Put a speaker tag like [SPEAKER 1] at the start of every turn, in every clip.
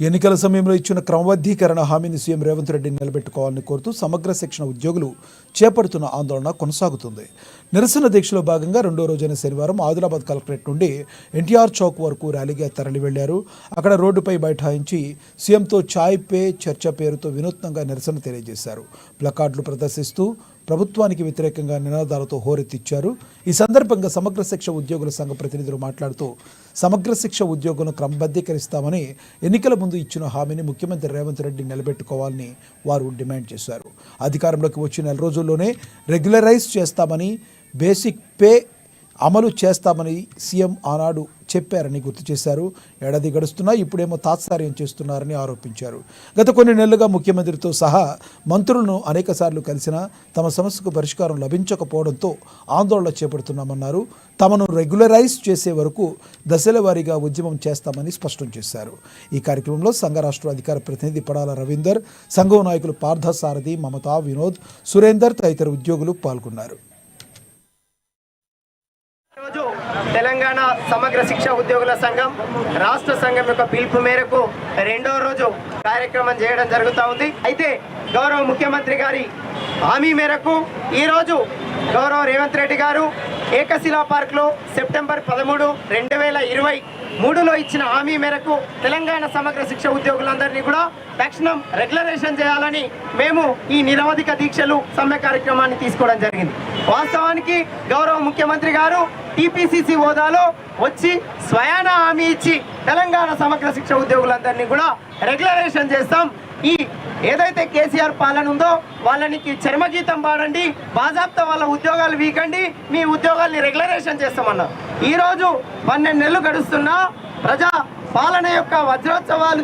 [SPEAKER 1] ఎన్నికల సమయంలో ఇచ్చిన క్రమబద్ధీకరణ హామీని సీఎం రేవంత్ రెడ్డి నిలబెట్టుకోవాలని కోరుతూ సమగ్ర శిక్షణ ఉద్యోగులు చేపడుతున్న ఆందోళన కొనసాగుతుంది. నిరసన దీక్షలో భాగంగా రెండో రోజైన శనివారం ఆదిలాబాద్ కలెక్టరేట్ నుండి ఎన్టీఆర్ చౌక్ వరకు ర్యాలీగా తరలి వెళ్లారు. అక్కడ రోడ్డుపై బైఠాయించి సీఎంతో ఛాయ్ పే చర్చ పేరుతో వినూత్నంగా నిరసన తెలియజేశారు. ప్లకార్డులు ప్రదర్శిస్తూ ప్రభుత్వానికి వ్యతిరేకంగా నినాదాలతో హోరెత్తిచ్చారు. ఈ సందర్భంగా సమగ్ర శిక్ష ఉద్యోగుల సంఘ ప్రతినిధులు మాట్లాడుతూ సమగ్ర శిక్ష ఉద్యోగులను క్రమబద్ధీకరిస్తామని ఎన్నికల ముందు ఇచ్చిన హామీని ముఖ్యమంత్రి రేవంత్ రెడ్డి నిలబెట్టుకోవాలని వారు డిమాండ్ చేశారు. అధికారంలోకి వచ్చిన నెల రోజుల్లోనే రెగ్యులరైజ్ చేస్తామని, బేసిక్ పే అమలు చేస్తామని సీఎం ఆనాడు చెప్పారని గుర్తు చేశారు. ఏడాది గడుస్తున్నా ఇప్పుడేమో తాత్సార్యం చేస్తున్నారని ఆరోపించారు. గత కొన్ని నెలలుగా ముఖ్యమంత్రితో సహా మంత్రులను అనేకసార్లు కలిసినా తమ సమస్యకు పరిష్కారం లభించకపోవడంతో ఆందోళన చేపడుతున్నామన్నారు. తమను రెగ్యులరైజ్ చేసే వరకు దశల వారీగా ఉద్యమం చేస్తామని స్పష్టం చేశారు. ఈ కార్యక్రమంలో సంఘ రాష్ట్ర అధికార ప్రతినిధి పడాల రవీందర్, సంఘం నాయకులు పార్థసారథి, మమతా, వినోద్, సురేందర్ తదితర ఉద్యోగులు పాల్గొన్నారు.
[SPEAKER 2] తెలంగాణ సమగ్ర శిక్ష ఉద్యోగుల సంఘం రాష్ట్ర సంఘం యొక్క పిలుపు మేరకు రెండో రోజు కార్యక్రమం చేయడం జరుగుతూ ఉంది. అయితే గౌరవ ముఖ్యమంత్రి గారి హామీ మేరకు ఈరోజు గౌరవ రేవంత్ రెడ్డి గారు ఏకశిలా పార్క్లో సెప్టెంబర్ 13, 2023లో ఇచ్చిన హామీ మేరకు తెలంగాణ సమగ్ర శిక్ష ఉద్యోగులందరినీ కూడా తక్షణం రెగ్యులరేషన్ చేయాలని మేము ఈ నిరవధిక దీక్షలు సమ్మె కార్యక్రమాన్ని తీసుకోవడం జరిగింది. వాస్తవానికి గౌరవ ముఖ్యమంత్రి గారు టీపీసీసీ హోదాలో వచ్చి స్వయాన హామీ ఇచ్చి తెలంగాణ సమగ్ర శిక్ష ఉద్యోగులందరినీ కూడా రెగ్యులరేషన్ చేస్తాం, ఈ ఏదైతే కేసీఆర్ పాలన ఉందో వాళ్ళనికి చర్మగీతం పాడండి, బాజాప్తా వాళ్ళ ఉద్యోగాలు వీకండి, మీ ఉద్యోగాల్ని రెగ్యులరేషన్ చేస్తామన్నారు. ఈరోజు 12 నెలలు గడుస్తున్నా ప్రజా పాలన యొక్క వజ్రోత్సవాలు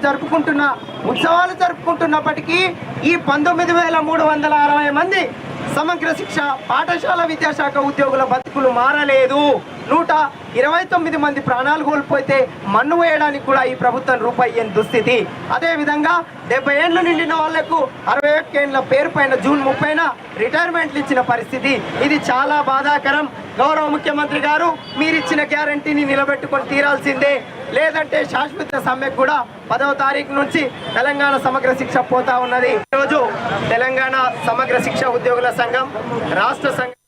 [SPEAKER 2] జరుపుకుంటున్నప్పటికీ ఈ 19,360 మంది సమగ్ర శిక్ష పాఠశాల విద్యాశాఖ ఉద్యోగుల బతుకులు మారలేదు. 129 మంది ప్రాణాలు కోల్పోతే మన్ను వేయడానికి కూడా ఈ ప్రభుత్వం రూపాయి దుస్థితి. అదేవిధంగా 70 ఏళ్ళు నిండిన వాళ్లకు 61 ఏళ్ళ పేరు పైన జూన్ 30న రిటైర్మెంట్లు ఇచ్చిన పరిస్థితి. ఇది చాలా బాధాకరం. గౌరవ ముఖ్యమంత్రి గారు మీరిచ్చిన గ్యారంటీని నిలబెట్టుకొని తీరాల్సిందే, లేదంటే శాశ్వత సమ్మెకు కూడా 10వ తారీఖు నుంచి తెలంగాణ సమగ్ర శిక్ష పోతా ఉన్నది. ఈరోజు తెలంగాణ సమగ్ర శిక్ష ఉద్యోగుల సంఘం రాష్ట్ర సంఘం